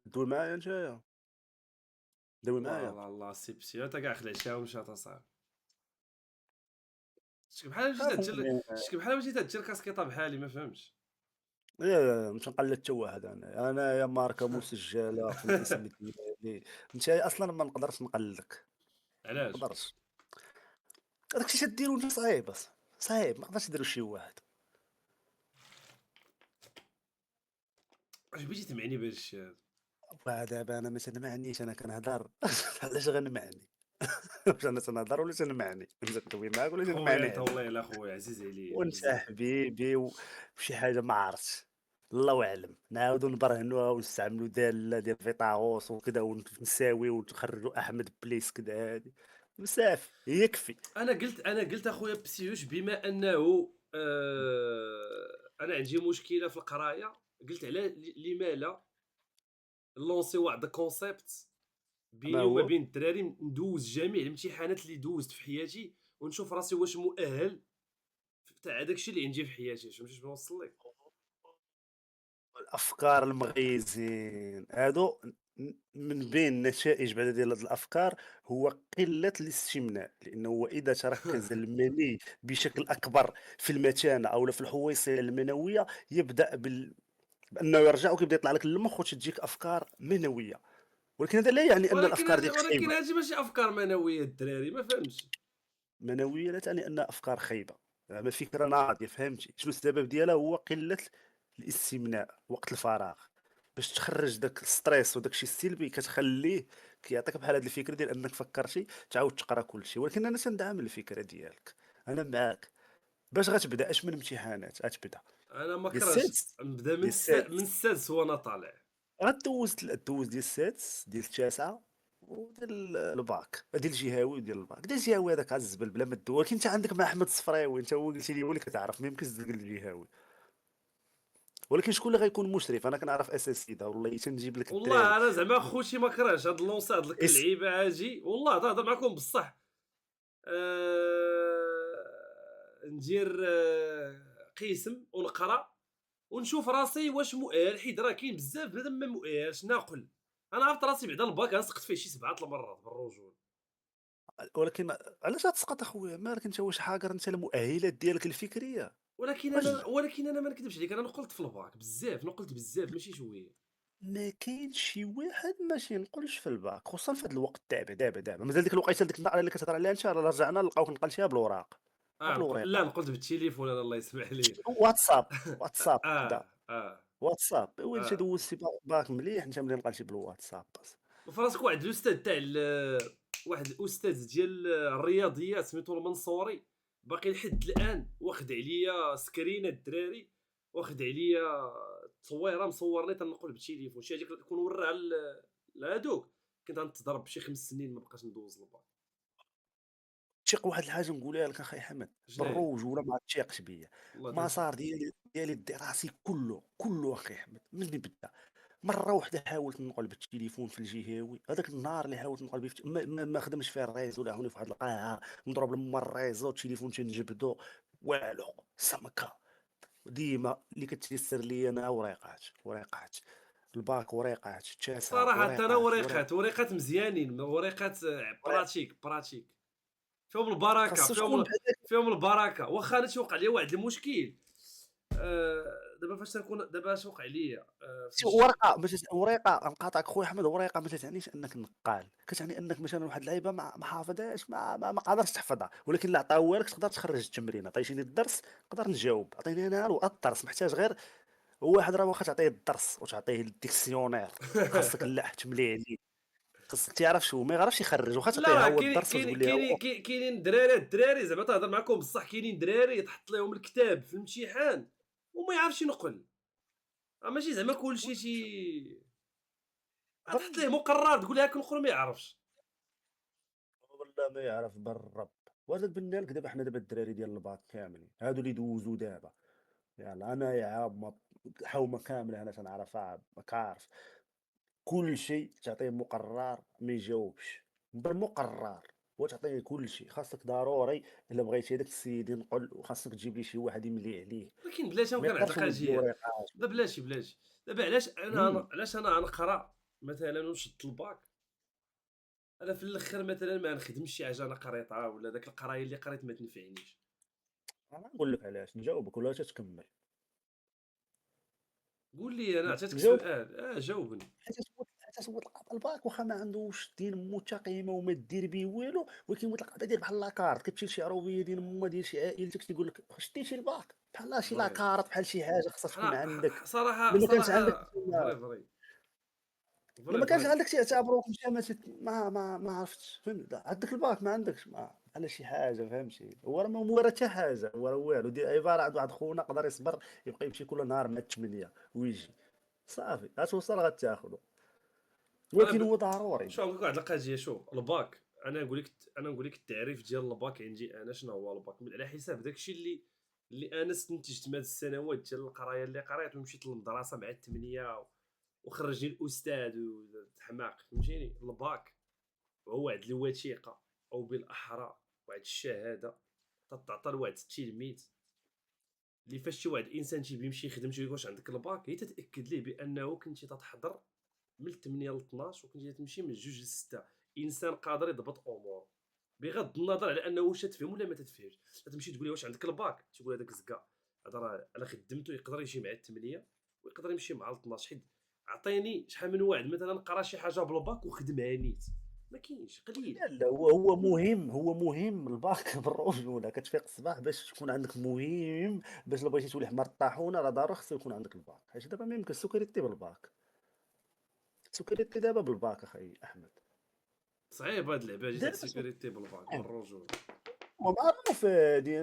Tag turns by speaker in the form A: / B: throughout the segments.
A: دوي معايا نتايا، دوي
B: الله
A: معايا.
B: الله الله سيبسي انت كاع خلعتها ومشات اصاحبي. شتك بحال مشيت تدير
A: المهم
B: شتك بحال مشيت تدير كاسكيطه بحالي ما فهمتش.
A: لا مش نقلد حتى واحد انايا ماركة مسجلة في الاسم ديالي. نتايا اصلا ما نقدرش نقلدك، ما
B: علاش؟
A: نقدرش. هذاك الشيء تديرو انت صعيب صعيب، ما نقدرش نديرو شي واحد.
B: اش بغيتي تمعني بهذا الشيء هذا؟
A: ودابا انا ما تنمعنيش، انا كنهضر علاش غنمعني؟ واش انا تنهضر ولا تنمعني؟ نبدا ندوي معاك ولا
B: خويا
A: تنمعني
B: انت
A: عاد؟
B: والله الا خويا عزيز عليا
A: وانت
B: بزاف.
A: حبيبي وشي حاجه ما عرفتش، الله اعلم، نعاودو نبرهنوها ونستعملوا داله ديال فيثاغورس وكذا ونساويو ونخرجوا احمد بليس كذا هادي بزاف يكفي.
B: انا قلت اخويا بسيوش بما انه انا عندي مشكله في القرايه. قلت على لما لا نلونسي واحد الكونسيبت
A: ما
B: بيني وما
A: هو
B: بين الدراري، ندوز جميع الامتحانات اللي دوزت في حياتي ونشوف راسي واش مؤهل تاع هذاك الشيء اللي عندي في حياتي. فهمتي شنو نوصل لك؟
A: الافكار المغيزين هادو، من بين النتائج بعد ديال هاد الافكار هو قله الاستمناء، لانه هو اذا تركز المني بشكل اكبر في المثانه او في الحويصله المنويه يبدا بانه يرجع وكيبدا يطلع لك للمخ وتجيك افكار منويه، ولكن هذا لا يعني ان
B: ولكن
A: الافكار ديالك
B: ولكن
A: خايبه.
B: هذه ماشي افكار منويه الدراري، ما فهمتش.
A: منويه لا تعني انها افكار خايبه، زعما فكره ناضيه، فهمتي شنو السبب ديالها؟ هو قله الاستمناء، وقت الفراغ، باش تخرج داك الستريس وداك الشيء السلبي كتخليه كيعطيك بحال هاد الفكره ديال انك فكرتي تعاود تقرا كل شيء. ولكن انا تندعم الفكره ديالك، انا معاك. باش غتبدا اش من امتحانات غتبدا؟
B: انا ما
A: ديال
B: كرهتش
A: السادس،
B: نبدا
A: ديال
B: من
A: السادس
B: السادس وانا طالع.
A: دوز ديال السادس ديال التاسعه وديال الباك، ديال الجهوي وديال الباك. ديال الجهوي هذاك عالزبل بلا ما دو، ولكن انت عندك مع احمد الصفراوي، انت هو قلتي لي هو اللي كتعرف، ما يمكنش تقول الجهوي. ولكن شكون اللي غيكون مشرف؟ انا كنعرف اساسي دا والله تنجيب لك الدراري.
B: والله انا زعما خوتي ما كرهش هاد اللونس هاد
A: اس
B: اللعيبه هاجي، والله تهضر معكم بصح. ندير قسم ونقرا ونشوف راسي واش مؤهل، حيت راه كاين بزاف بنادم ما مؤهلش ناقل. انا عرفت راسي بعدا الباك غنسقط فيه شي 7 المرات بالرجول.
A: ولكن علاش غتسقط اخويا؟ مالك انت واش حاقر انت المؤهلات ديالك الفكريه؟
B: ولكن
A: واش
B: انا ما نكذبش عليك، انا نقلت في الباك بزاف، نقلت بزاف ماشي شويه.
A: ما كاينش شي واحد ماشي ينقلش في الباك، خصوصا في هذا الوقت تاع دابا مازال ديك الوقيته ديك النهار اللي كتهضر عليها انت، راه رجعنا نلقاوك نقلتيها بالوراق،
B: لا
A: بالوريقه.
B: نقلت بالتليفون انا الله يسمح لي.
A: واتساب، واتساب بعدا،
B: اه
A: واتساب وين انت
B: اه
A: دوزتي باك مليح، انت ملي نقلتي بالواتساب بس.
B: فراسك واحد الاستاذ تاع واحد الاستاذ ديال الرياضيات سميتو المنصوري، باقي لحد الان واخد عليا سكرين الدراري، واخد عليا تصويره مصورني تنقل بالتليفون. شي هذيك كون ورا لهادوك كنت غنتضرب شي 5 سنين ما بقاش ندوز الباك.
A: تيق واحد الحاجه نقولها لك اخي حمد،
B: شناهي؟
A: بالرجوله ما تيقش بيا.
B: الله تنسى.
A: المسار ديالي الدراسي كله اخي احمد مني بدا. مره واحده حاولت نقل بالتليفون في الجهاوي، هذاك النهار اللي حاولت نقل به ما خدمش فيه الريزو، لاهوني في واحد القاعه مضروب لما الريزو التليفون تنجبدو والو سمكه. ديما اللي كتيسر لي انا وريقات الباك، وريقات التاسعه،
B: صراحه حتى انا
A: وريقات.
B: وريقات مزيانين، وريقات براتيك فيهم البركه،
A: خاصو شكون بحال
B: فيهم البركه. واخا انا توقع لي واحد المشكل. دابا فاش تنكون دابا اش وقع لي في
A: ورقة ما ورقة نقاطعك خويا أحمد، ورقة ما تعنيش أنك نقال، كتعني أنك مثلًا واحد اللعيبة ما حافظهاش، ما قادرش تحفظها، ولكن إلا عطاوها لك تقدر تخرّج التمرين. عطيتيني الدرس نقدر نجاوب، عطيني أنا الدرس محتاج غير واحد، راه واخا تعطيه الدرس وتعطيه الديكسيونير خاصك لا تملي عليه، خاصك تعرف شو ما يعرفش يخرّج، واخا
B: لا
A: تعطيه ها
B: راه
A: هو الدرس وتقول ليه ها هو.
B: كاينين الدراري زعما تهضر معاكم بصح، كاينين دراري يتحط لهم الكتاب في الامتحان وما يعرفش ينقل. ماشي زعما كلشي تحط ليه مقرر تقول لها كنقل ما يعرفش.
A: والله ما يعرف بالرب. وهذا تبنى لك دابا، حنا دابا الدراري ديال الباك كاملين هادو اللي دوزو دابا، يلاه أنا يا عام حومة كاملة أنا تنعرفها عارف. كل شيء تعطيه مقرّر ما يجاوبش، بالمقرّر، وتعطيه كل شيء، خاصك ضروري إلا بغيتي هذاك السيد ينقل وخاصك تجيب لي شي واحد يملي عليه،
B: ولكن بلاتي
A: ما
B: كنعطيك
A: يقدرش هو يدير
B: اجيال.
A: وريقات.
B: لا بلاتي دابا علاش انا
A: إمم.
B: علاش انا نقرا مثلا وشدت الباك، انا في الاخر مثلا ما نخدمش شي حاجه انا قريتها، ولا داك القرايه اللي قريت ما تنفعنيش.
A: انا نقول لك علاش نجاوبك ولا تتكمل.
B: قول لي، انا عطيتك
A: نجاوب.
B: سؤال، جاوبني.
A: حيت هو تلقى الباك واخا ما عندوش دين متقيمه وما دير به والو، ولكن هو تلقى داير بحال لاكارت، كتمشي لشي عروبيه ديال ما ديال شي عائلتك تيقول لك شتي شي الباك بحال شي
B: فري.
A: لاكارت، بحال شي حاجه خاصها تكون عندك.
B: صراحه
A: الا ما كانش عندك
B: صراحه فري.
A: الا
B: فري
A: ما كانش
B: فري.
A: عندك تيعتبروك مشى ما عرفتش فهمت، عندك الباك ما عندكش ما بحال شي حاجه فهمتي. هو راه ما موالى حتى حاجه، هو راه والو، دير عباره عند واحد خونا يقدر يصبر يبقى يمشي كل نهار مع 8 ويجي صافي غتوصل غتاخدو،
B: انا
A: ولكن هو ضروري.
B: شوف نقول واحد القضيه. شوف الباك، انا نقول لك التعريف ديال الباك عندي انا شنو هو الباك، على حساب داكشي اللي انا استنتجت من هاد السنوات ديال القرايه اللي قريت، ومشيت للمدرسه مع الثمانيه وخرجني الاستاذ وتحماق، فهمتيني. الباك هو واحد الوثيقه، او بالاحرى واحد الشهاده تتعطى لواحد التلميذ، اللي فاش شي واحد الانسان تيبغي يمشي يخدم تيقول واش عندك الباك، هي تتاكد ليه بانه كنتي تتحضر من 8 ل 12 وكنتي تمشي من 2 ل 6. انسان قادر يضبط اموره بغض النظر على انه واش تفهم ولا ما تتفهمش. تمشي تقول لي واش عندك الباك، تقول هذاك الزكا هذا راه انا خدمته، يقدر يجي مع 8 ويقدر يمشي مع 12. حيت عطيني شحال من واحد مثلا قرا شي حاجه بالباك وخدمها نيت، ما كاينش، قليل.
A: لا لا، هو مهم، هو مهم الباك بالرجوله. كتفيق الصباح باش تكون عندك مهم، باش لو بغيتي تولي حمار الطاحونه راه ضروري خصو يكون عندك الباك. حيت دابا ما يمكن السكريتي بالباك، السكريتي دابا بالباك اخي احمد.
B: صعيب هاد اللعبه تاع
A: دابا
B: السيكوريتي بالباك بالرجوله.
A: ومعروف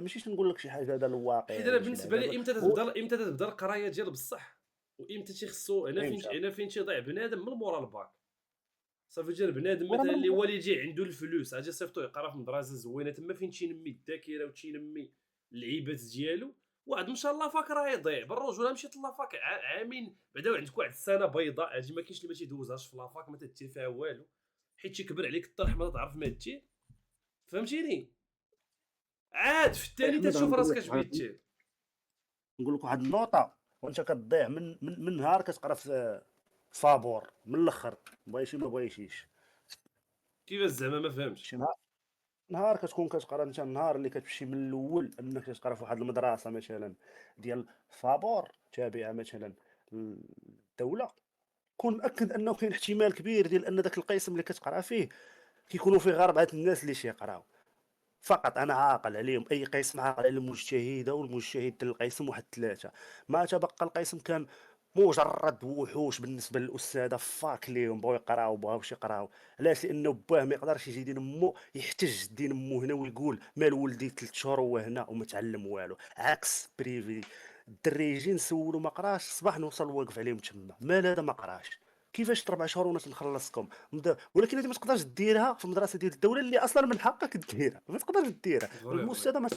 A: ماشيش نقول لك شي حاجه هذا
B: حيت
A: الواقع
B: انا
A: ولا شي
B: بالنسبه
A: لعبه
B: لي امتى
A: هو
B: تتبدا القرايه ديال بصح، وامتى تيخصو،
A: يمشى.
B: هنا فين تيضيع بنادم من مورا الباك. صافي دير بنادم
A: وراه
B: مثلا
A: من
B: اللي هو اللي يجي عنده الفلوس اجي صيفطو يقرا في مدرسه زوينه تما فين تينمي الذاكره وتينمي اللعيبات ديالو. واحد مشى لافاك راه يضيع بالرجوله. مشيت لافاك عامين بعدا عندك واحد السنه بيضاء، هادي ما كاينش اللي ما تيدوزهاش في لافاك، ما تدير فيها والو، حيت تيكبر عليك الطرح ما تعرف ما دير، فهمتيني. عاد في الثاني
A: احمد
B: تتشوف راسك اش بغيت دير.
A: نقول لك واحد النقطه، وانت كتضيع من نهار كتقرا في فابور من الاخر، بغيتي ما بغيتيش.
B: كيفاش زعما ما فهمتش؟
A: شي نهار كتكون كتقرا انت، النهار اللي كتمشي من الاول انك تقرا في واحد المدرسه مثلا ديال فابور تابعه مثلا للدوله، كون مأكد انه كاين احتمال كبير ديال ان ذاك القسم اللي كتقرا فيه كيكونوا فيه غير 4 الناس اللي تيقراو فقط. انا عاقل عليهم، اي قسم عاقل على المجتهده، والمجتهد ديال القسم واحد 3. ما تبقى القسم كان مجرد وحوش بالنسبه للاستاذه فاك ليهم بغاو يقراو بغاوش يقراو. علاش؟ لانه باه ما يقدرش يجي دين مو يحتج دين مو هنا ويقول مال ولدي 3 شهور هو هنا وما تعلم والو، عكس بريفي. الدري يجي نسولو ما قراش الصباح نوصل واقف عليهم تما مال هذا ما قراش، كيفاش 4 شهور ونص نخلصكم ولكن انت ما تقدرش ديرها في المدرسه ديال الدوله اللي اصلا من حقك ديرها، ما تقدرش ديرها.
B: فري فري.
A: الاستاذه ما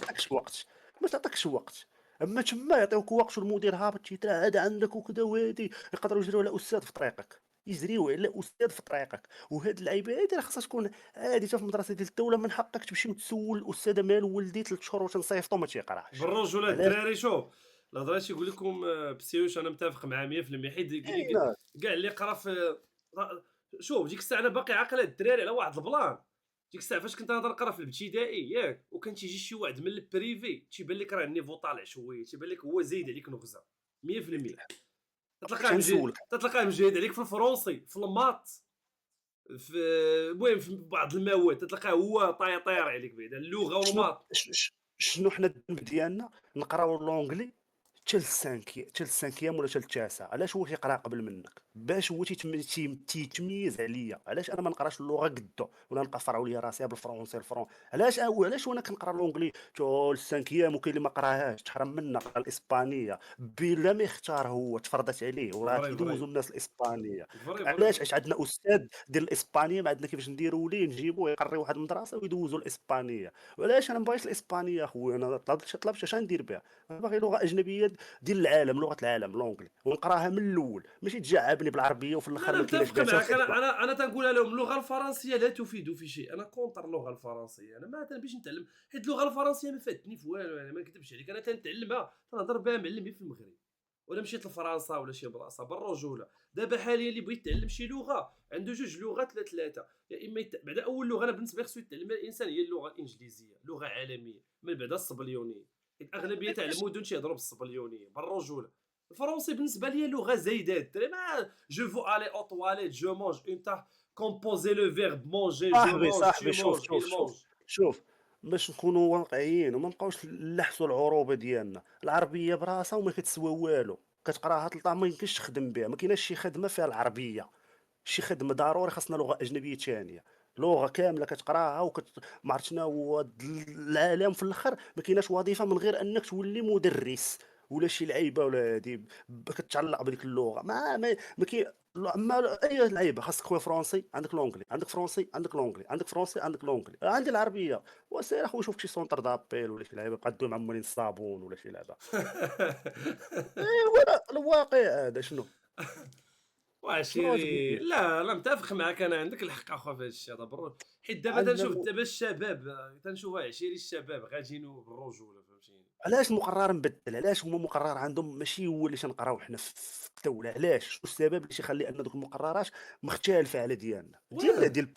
A: تعطيكش وقت. اما تما يعطيوك وقت، والمدير هابط تيترا هذا عندك وكذا، وهادي يقدروا يجريو على استاذ في طريقك، يجريو على استاذ في طريقك. وهاد اللعيبه هادي راه خاصها تكون عادي. حتى في المدرسه ديال الدوله من حقك تمشي وتسول الاستاذه مال ولدي 3 شهور واش نصيفطو ما تيقراش.
B: بالرجوله
A: علاش؟
B: الدراري. شوف الهضره تيقول لكم بسيوش، انا متفق معاه 100%. حيت
A: كاينه.
B: كاع اللي قرا في شوف ديك الساعه انا باقي عاقل هاد الدراري على واحد البلان. ديك الساعه فاش كنت انا نقرا في الابتدائي ياك، وكان تيجي شي واحد من البريفي تيبان لك راه النيفو طالع شويه، تيبان لك هو زايد عليك نغزه 100%.
A: بغيت نسولك.
B: تتلقاه مجهد عليك في الفرونسي، في المات، في المهم في بعض المواد تتلقاه هو طاير عليك بعدا اللغه
A: شنو
B: والمات.
A: شنو حنا الذنب ديالنا نقراو لونجلي حتى للسانكيام ولا حتى للتاسع؟ علاش هو تيقرا قبل منك باش هو تيتميز عليا؟ علاش انا ما نقراش اللغه قدو ولا نقفرعوا ليا راسي بالفرونسي علاش وانا كنقرا لونجلي حتى للسانكيام، وكاين اللي ما قراهاش تحرم منا قرا الاسبانيه بلا ما يختار هو تفرضت عليه وراه
B: فري فري
A: كيدوزوا الناس الاسبانيه.
B: فري فري
A: علاش عندنا استاذ ديال الاسبانيه ما عندنا كيفاش نديروا ليه نجيبوه يقري واحد المدرسه ويدوزوا الاسبانيه؟ وعلاش انا ما بغيتش الاسبانيه اخويا؟ انا طلبت اش ندير بها؟ انا باغي لغه اجنبيه ديال العالم، لغه العالم لونجلي، ونقراها من الاول، ماشي تجعبني بالعربيه وفي
B: لا
A: الاخر
B: انا
A: ما كايناش
B: متفق
A: بها حتى
B: معك.
A: الخدمه.
B: انا تنقولها لهم اللغه الفرنسيه لا تفيد في شيء. انا كونتر اللغه الفرنسيه، انا ما تنبيش نتعلم، حيت اللغه الفرنسيه ما فاتني في والو. يعني ما نكذبش عليك، انا تنتعلمها تنهضر بها معلمي في المغرب. ولا مشيت لفرنسا ولا شي بلاصه بالرجوله. دابا حاليا اللي بغيت يتعلم شي لغه عنده جوج لغات ولا ثلاثه، يا اما بعدا اول لغه انا بالنسبه لي خصو يتعلمها الانسان هي اللغه الانجليزيه، لغه عالميه، من بعدا الصبليونيه، حيت اغلبيه تاع
A: كيفاش
B: المدن تيهضروا بالصبليونيه بالرجوله. الفرنسي بالنسبه لي لغه زايده الدراري، ما جو فو الي او تواليت جو مونج اون تاع كومبوزي لو فيرب مونجي جو
A: صاحبي،
B: مونج
A: صاحبي،
B: tu
A: شوف،
B: مونج
A: شوف،
B: il
A: شوف،
B: مونج.
A: شوف، باش نكونوا واقعيين وما نبقاوش نلحسوا العروبه ديالنا. العربيه براسها وما كتسوى والو، كتقراها تلطا ما يمكنش تخدم بها، ما كايناش شي خدمه فيها العربيه. شي خدمه ضروري خاصنا لغه اجنبيه ثانيه، لغه كامله كتقراها ما عرفت شنو هو العالم في الاخر. ما كايناش وظيفه من غير انك تولي مدرس ولا شي لعيبه ولا هادي كتعلق بديك اللغه. ما كاين. اما اي لعيبه خاصك خويا فرونسي، عندك لونجلي، عندك فرونسي، عندك لونجلي، عندك فرونسي، عندك لونجلي، عندي العربيه. وسير اخويا شوف شي سونتر دابيل ولا شي لعيبه بقى دوم معمرين الصابون ولا شي لعبه. ايوا الواقع هذا شنو. شنو غتقول
B: وعشيري
A: لي؟
B: لا متفق معك، انا عندك الحق اخويا في هذا الشيء هذا حيت دابا
A: عندنا
B: تنشوف دابا الشباب، تنشوف عشيري الشباب غاديين بالرجوله فهمتيني.
A: علاش المقرر مبدل؟ علاش هما مقرر عندهم ماشي هو اللي تنقراو حنا في الدولة؟ علاش؟ شنو السبب اللي تيخلي ان دوك المقررات مختلفة على ديالنا؟
B: واه
A: ديال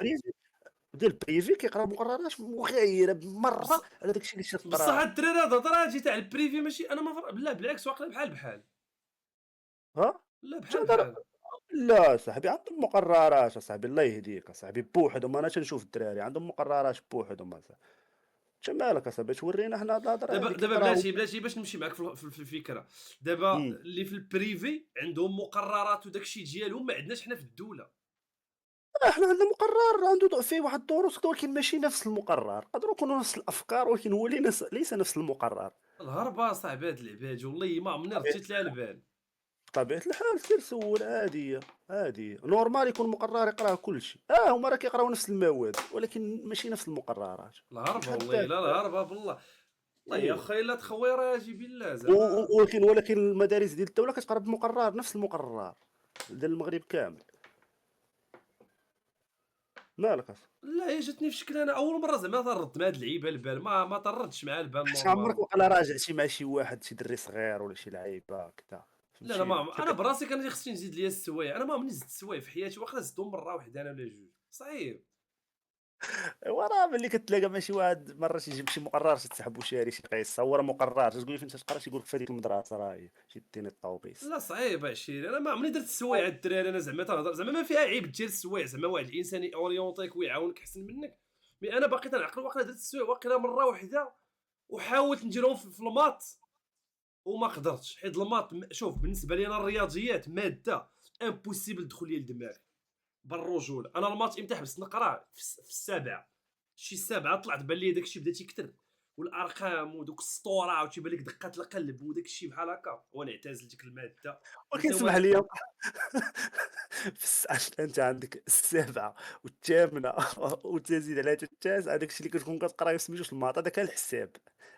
A: البريفي كيقراو مقررات مغايرة
B: بص
A: بالمرة على داك الشيء اللي
B: بصح
A: تيقرا.
B: هاد الدراري هاد الهضره جي تاع البريفي ماشي انا ما لا بالعكس واقيلا بحال بحال.
A: ها؟
B: لا بحال
A: تهضر.
B: بحال.
A: لا صاحبي عندهم مقررات اصاحبي، الله يهديك اصاحبي بوحدهم. انا تنشوف الدراري عندهم مقررات بوحدهم اصاحبي. انت مالك اصاحبي تورينا حنا هاد الهضرة هادي
B: دابا
A: كيقراو.
B: بلاتي باش نمشي معاك في الفكره. دابا
A: امم
B: اللي في البريفي عندهم مقررات وداك الشيء ديالهم ما عندناش حنا في الدوله.
A: إحنا عندنا مقرّر عنده فيه واحد الدروس ولكن ماشي نفس المقرّر، يقدروا يكونوا نفس الأفكار ولكن هو ليس نفس المقرّر.
B: الهربه صاحبي هاد اللعبات والله ما عمرني
A: بطبيعة
B: رديت لها البال.
A: بطبيعة الحال سير سوّل عادية، عادية، نورمال يكون المقرّر يقراه كلشي. هُما راه كيقراو نفس المواد ولكن ماشي نفس المقرّرات.
B: الهربة
A: بحال
B: والله
A: داك.
B: لا الهربة بالله. والله يا
A: أيوا.
B: أخي لا تخوي اجي بالله
A: و
B: زعما.
A: ولكن المدارس ديال الدولة كتقرا بمقرّر نفس المقرّر ديال المغرب كامل. مالك
B: لا هي جاتني في شكل انا اول مره زعما ترد مع هاد اللعيبه البال ما طردش مع البال
A: عمرك
B: نورمالمون.
A: وقيلا راجعتي مع شي واحد شي دري صغير ولا شي لعيبة هكذا
B: لا انا
A: فهمتيني؟
B: ما انا براسي كان خصني نزيد ليا السوايع، انا ما عمرني زدت السوايع في حياتي واخا زدتهم مره واحده انا ولا جوج صعيب.
A: إيوا راه ملي كتلاقى مع شي واحد مرة تيجيب شي مقرّر تتسحب شاري شي قيصة، هو راه مقرّر، تقول له فين تتقرا تيقول لك في هذيك المدرسة راه هي، مشيت ديني الطوبيس.
B: لا صعيب عشيري انا ما عمرني درت السوايع على الدراري، انا زعما تنهضر زعما ما فيها عيب دير السوايع زعما واحد الانسان اورينتيك ويعاونك احسن منك. مي انا باقي تنعقل واقيلا درت السوايع واقيلا مره واحده وحاولت نديرهم في المات وما قدرتش، حيت المات شوف بالنسبه لي انا الرياضيات ماده امبوسيبل تدخل لي الدماغ بالرجوله. انا المات امتى حبست نقرا في السابعه، شي السابعه طلعت بان لي داك الشيء بدا تيكثر والارقام ودوك السطوره عاود تيبان لك دقات القلب وداك الشيء بحال هكا وانا اعتزل ديك الماده.
A: ولكن
B: حتى
A: اسمح
B: هو
A: لي في أنت عندك السابعة والثامنة وتزيد عليها حتى التاسعة، داك الشيء اللي كتكون كتقراه سميتو الماط هذاك الحساب.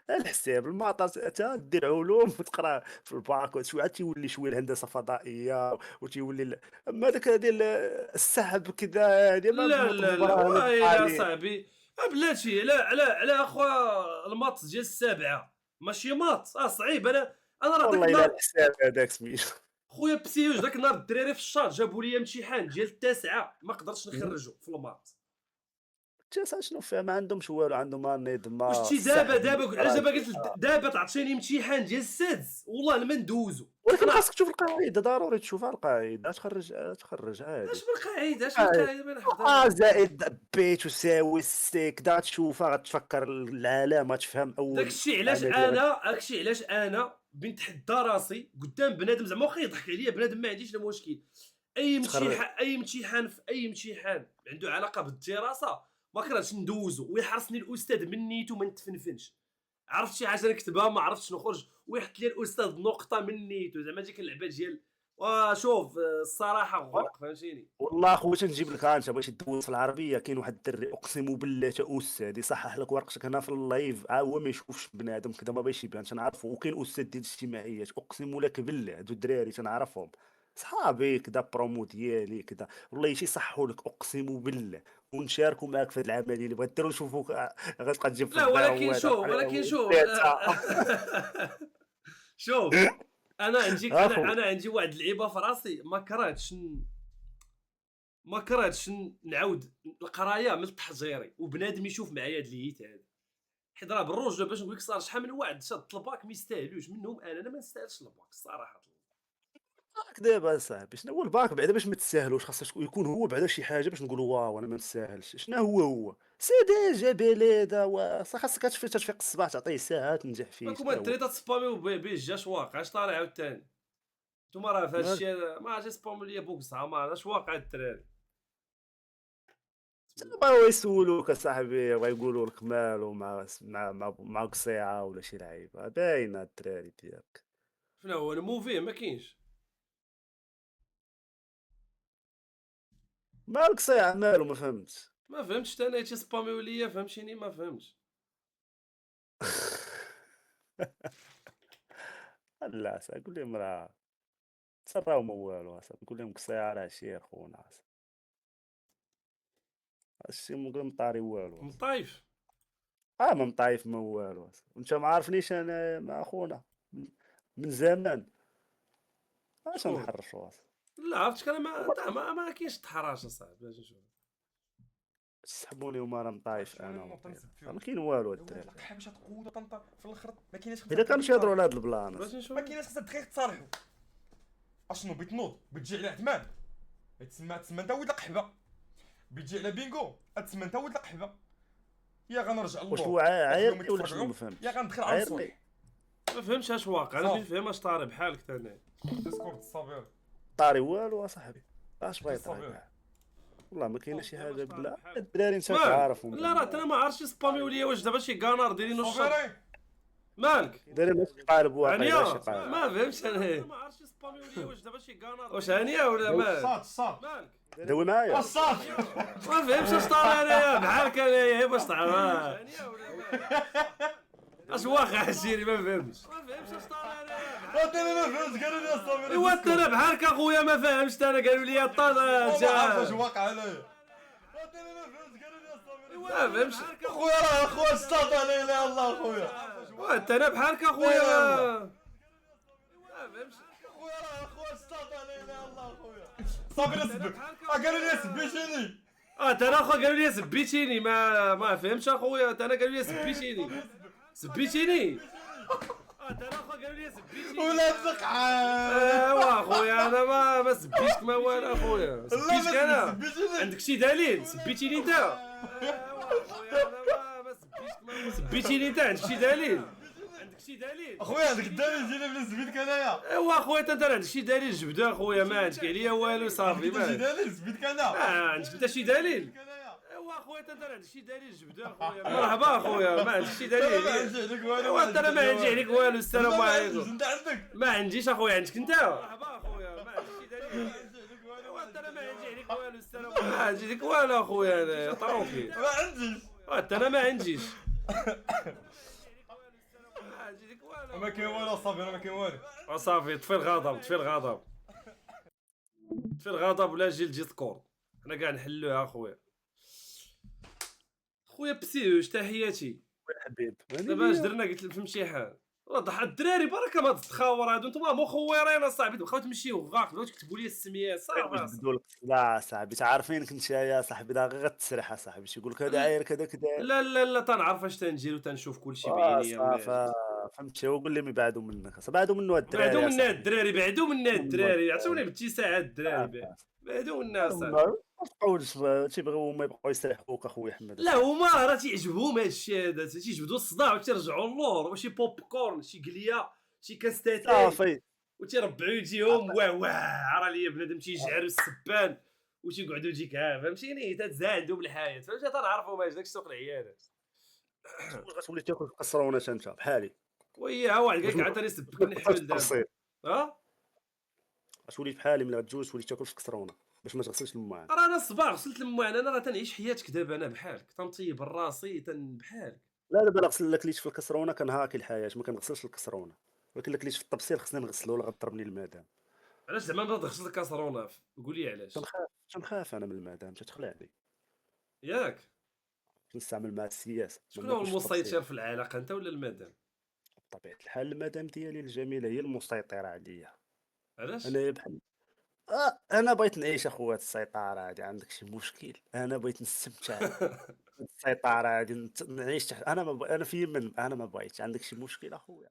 A: الحساب الماط تا دير علوم وتقرا في الباك وشويه عاد تيولي شويه الهندسة الفضائية وتيولي أما داك ديال السحب كذا هادي ما
B: لا
A: بالمبرهنة
B: ويلي
A: بالطالين.
B: صاحبي. بلاتي على اخويا المات ديال السابعه ماشي مات صعيب. انا راه داك
A: والله إلا
B: النهار
A: الحساب هذاك سميتو.
B: خويا بسيوج داك النهار الدراري في الشاط جابوا لي امتحان ديال التاسعه ما قدرتش نخرجو في المات.
A: التاسعة شنو فيها؟ ما عندهمش والو، عندهم النظم
B: واش
A: ما
B: تي دابا
A: السحب
B: دابا علاش دابا قلت
A: والكراكيب.
B: دابا تعطيني امتحان ديال السادس والله ما ندوزو.
A: ولكن
B: انا
A: خاصك تشوف القاعدة، ضروري تشوفها القاعدة، تخرّج
B: اش
A: عادي.
B: بالقاعده اش
A: عادي.
B: بالقاعده ما نحفظها.
A: زائد ب تساوي C كدا تشوفها غتفكّر العالم، غتفهم أول عملية.
B: داك الشيء علاش انا بنتحدى راسي قدام بنادم زعما واخا يضحك عليا بنادم ما عنديش لا مشكل.
A: تخرّج.
B: اي امتحان عنده علاقه بالدراسه ما كرهتش ندوزو ويحرصني الاستاذ من نيتو ما نتفنفنش. عرفت شي حاجه نكتبها ما عرفتش نخرج ويحط لي الاستاذ نقطه من نيتو زعما ديك اللعبه ديال وشوف الصراحه غرق فهمتيني.
A: والله اخويا تنجيب لك انت بغيتي تدوز في العربيه، كاين واحد الدري اقسم بالله تا استاذ يصحح لك ورقتك هنا في اللايف، هو ما يشوفش بنادم كذا ما باغيش يبان تنعرفو. وكاين استاذ ديال الاجتماعيات اقسم لك بالله هادو الدراري تنعرفهم صحابي كذا برومو ديالي كذا، والله شي يصححوا لك اقسم بالله. ونشاركوا معاك في هاد العمليه اللي بغيت ديروا نشوفوك غتبقى تجيب في
B: لا
A: الدار
B: ولكن
A: هو هذا
B: شوف
A: بحال
B: ولكن شوف
A: الثالثه.
B: شوف انا عندي
A: اخو
B: انا عندي واحد اللعيبه في راسي ما كرهتش نعاود القرايه من التحجيري وبنادم يشوف معايا هاد الهيت هذا، حيت راه بالرجله باش نقول لك صار شحال من واحد شاد الباك ما يستاهلوش منهم، انا ما نستاهلش الباك الصراحه.
A: باك دابا اصاحبي، شنو هو الباك بعدا باش ما تستاهلوش؟ خاصو يكون هو بعدا شي حاجه باش نقولوا واو انا ما نستاهلش. شنو هو سي ديجا بليده خاصك تفيق الصباح تعطيه ساعه تنجح فيه.
B: راكم هاد
A: شنو هو
B: الدري تسباميو به جاش واقع، اش طالع عاوتاني نتوما راه في هاد
A: مال
B: الشيء ما عرفتش سبامو ليا بوك زعما اش واقع الدراري.
A: بغاو يسولوك اصاحبي ويقولوا لك مالو مع قصيعه ولا شي لعيبه باينه الدراري ديالك.
B: شنو هو الموفي ما كاينش.
A: مع القصيعه مالو ما فهمتش.
B: ما فهمتش حتى انا هادشي سباميو ليا فهمتيني ما فهمتش.
A: لا صاحبي قول لهم راه تصراو ما والو اصاحبي، قول لهم قصيعه راه شي خونا اصاحبي، هادشي نقول مطاري والو اصاحبي.
B: مطايف.
A: ما مطايف ما والو اصاحبي. انت ما عارفنيش انا مع خونا من زمان اش
B: شكون؟
A: نحرشوا اصاحبي.
B: لا عرفتك انا ما كاينش تحراش اصاحبي اجي نشوف.
A: سحبوني وما راه مطايف
C: شنو
A: انا
C: النقطة
A: وطيب.
C: نسب فيهم؟
A: ما كاين والو
C: يا ولاد
A: الدراري.
C: القحا باش تقود طنطا في الاخر ما كايناش 5
A: الا
C: دقائق
A: كانوا يهضروا على
C: تصالحوا.
A: هاد البلان
B: باش نشوف.
C: ما كايناش 5 دقائق تصالحوا. اشنو بتنوض بتجي على عثمان تسمى انت ولد القحبه، بتجي على بينغو تسمى انت ولد القحبه. يا غنرجع
A: واش
C: للور
A: هو
C: وخليهم
A: عايرني ولا شنو؟ ما
C: يتفرعوا،
A: فهمتش.
C: يا غندخل على
A: عايرني
C: الصلح.
B: ما فهمتش اش واقع، انا
C: صافي.
B: ما فهم اش طاري بحالك تا انا.
C: ديسكورد الصابر
A: طاري والو اصاحبي، اش بغا يطرى
C: الصبر.
A: كاع. والله ما كاينه شي حاجه
B: فهمت
A: بالله
B: بحالك.
A: الدراري انت
B: مالك؟
A: كعارفهم
B: لا راه انا ما عرفتش سباميو ليا واش دابا شي كانار دايرين الشر.
C: صابري
B: مالك؟
A: الدراري ماشي قالب واقيلا شي
B: هانيه
A: قالب.
B: ما فهمتش انا ما عرفتش سباميو ليا واش دابا شي كانار واش هانيه ولا مالك؟
C: الصاد
B: مالك؟
A: دوي معايا
C: الصاد
B: ما فهمتش اش طالع انايا بحالك انايا باش تعرف هانيه ولا مالك؟ اش واقع الجيري ما فهمتش. ما فهمتش اش طالع انايا
C: انا ما فهمتش قالوا لي الصابر.
B: ايوا انت انا بحالك اخويا ما فهمتش انا قالوا لي
C: ما عرفتش واش
B: جا
C: واقع انايا. انا ما فهمتش قالوا لي الصابر.
B: ما فهمتش
C: خويا راه خويا استاط لا اله الا الله خويا.
B: وانت انا بحالك اخويا ما فهمتش.
C: خويا راه خويا استاط لا اله الا الله خويا. صابر اسبك قالوا لي سبيتيني.
B: انت انا اخويا قالوا لي سبيتيني ما فهمتش اخويا انت انا قالوا لي سبيتيني انت انا اخويا قالوا لي سبيتيني
C: ولا تقعد.
B: ايوا اخويا انا ما سبيتك ما والو اخويا سبيتك انا عندك شي دليل سبيتيني انت ايوا اخويا انا ما سبيتك ما سبيتيني انت عندك شي دليل
C: اخويا هذاك الدليل ديالي بلا سبيتك انايا.
B: ايوا اخويا انت عندك شي دليل جبدو اخويا ما عندك عليا والو صافي
C: انت شي
B: ما
C: دليل سبيتك انا.
B: عندك انت شي دليل ايوا اخويا انت عندك شي دليل جبدو اخويا مرحبا اخويا ما عندك شي
C: انا
B: دليل
C: ما عندي عليك والو.
B: ايوا انت انا ما عندي عليك والو السلام
C: ما
B: عليكم
C: عنديش انت عندك.
B: ما عنديش اخويا عندك انت مرحبا اخويا ما عندكش شي دليل ايوا انت انا ما عندي عليك والو السلام ما عندي عليك والو اخويا انا طروكي
C: ما عنديش.
B: انت انا ما عنديش ما عندي عليك
C: ما
B: والو
C: كاين والو صافي انا ما كاين والو.
B: صافي طفي الغضب طفي الغضب ولا جي الديسكورد حنا كاع نحلوها اخويا بسيوش تحياتي
A: حبيب
B: دابا اش درنا قلت لهم فهمت شي حال والله ضحى الدراري بركه ما هاد التخاور هادو نتوما مخورين اصاحبي بقاو تمشيو غاق بغاو تكتبوا لي السميات صافي
A: يجبدوا لك لا صاحبي تعرفينك انت يا صاحبي دا غير تسرح صاحبي يقول لك هذا عاير كذا كذا.
B: لا تنعرف اش تنجير وتنشوف كلشي بعينيا
A: صافا فهمتي وقول لهم يبعدوا منك بعدوا منه الدراري
B: بعدوا
A: يا
B: منا
A: صاحبي.
B: الدراري بعدوا منا الدراري عطوني بالاتساع الدراري بعدوا منا صاحبي
A: ما تبقاوش تيبغيو هما يبقاو يسرحوك اخويا حمد.
B: لا هما راه تيعجبهم هاد الشيء هذا تيجبدوا الصداع وتيرجعوا اللور وشي بوب كورن شي قليه شي كاستاتين
A: صافي
B: وتيربعوا يجيهم واه واه راه ليا بنادم تيجعر السبان وتيقعدوا يجيك فهمتيني تتزاد عندهم الحياه فهمتي تنعرفوا ما داك السوق العيالات
A: غتولي تاكل في القصرونه انت بحالي.
B: ويا واحد قال لك عاد يسبك النحل دابا
A: غتولي بحالي ملي غتجوز تولي تاكل في القصرونه باش ما تغسلش الماعن.
B: راه انا الصباح غسلت المعن انا راه تنعيش حياتك دابا انا بحالك تنطيب راسي بحالك
A: لا دابا نغسل لك ليش في الكسرونه كنهاكي الحياه ما كنغسلش الكسرونه ولكن لك ليش في الطبسيل خصني نغسلو ولا غضربني المدام.
B: علاش زعما ما تغسل الكاسرونه قول لي علاش
A: تنخاف انا من المدام تتخلع علي
B: ياك
A: نستعمل مع السياسه.
B: شكون هو المسيطر في العلاقه انت ولا المدام
A: بطبيعة الحال المدام ديالي الجميلة هي المسيطرة عليا.
B: علاش؟
A: أنايا بحال أنا بغيت نعيش أخويا هاد السيطرة هادي، عندك شي مشكل؟ أنا بغيت نستمتع بهاد السيطرة هادي نعيش تحت. أنا ما بغيتش، عندك شي مشكل أخويا؟